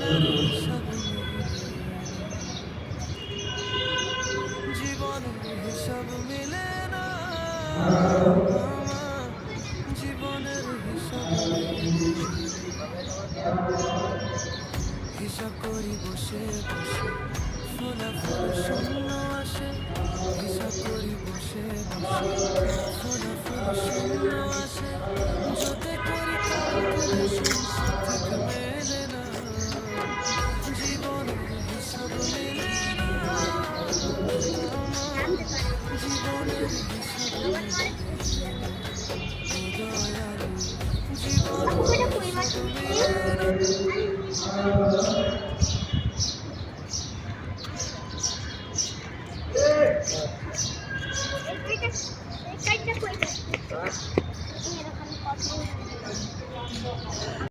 জীবনের হিসাব মিলে না, জীবনের হিসাব মিলে না আমার, জীবনের হিসাব মিলে না। হিসাব করি বসে বসে, ফলাফল শূন্য আসে। হিসাব করি বসে বসে, ফলাফল শূন্য আসে। যতই করি ক্যালকুলেশন সঠিক মেলে না, জীবনের হিসাব মিলে না আমার, জীবনের হিসাব মিলে না। ও দয়ালু, জীবনের হিসাব মিলে না।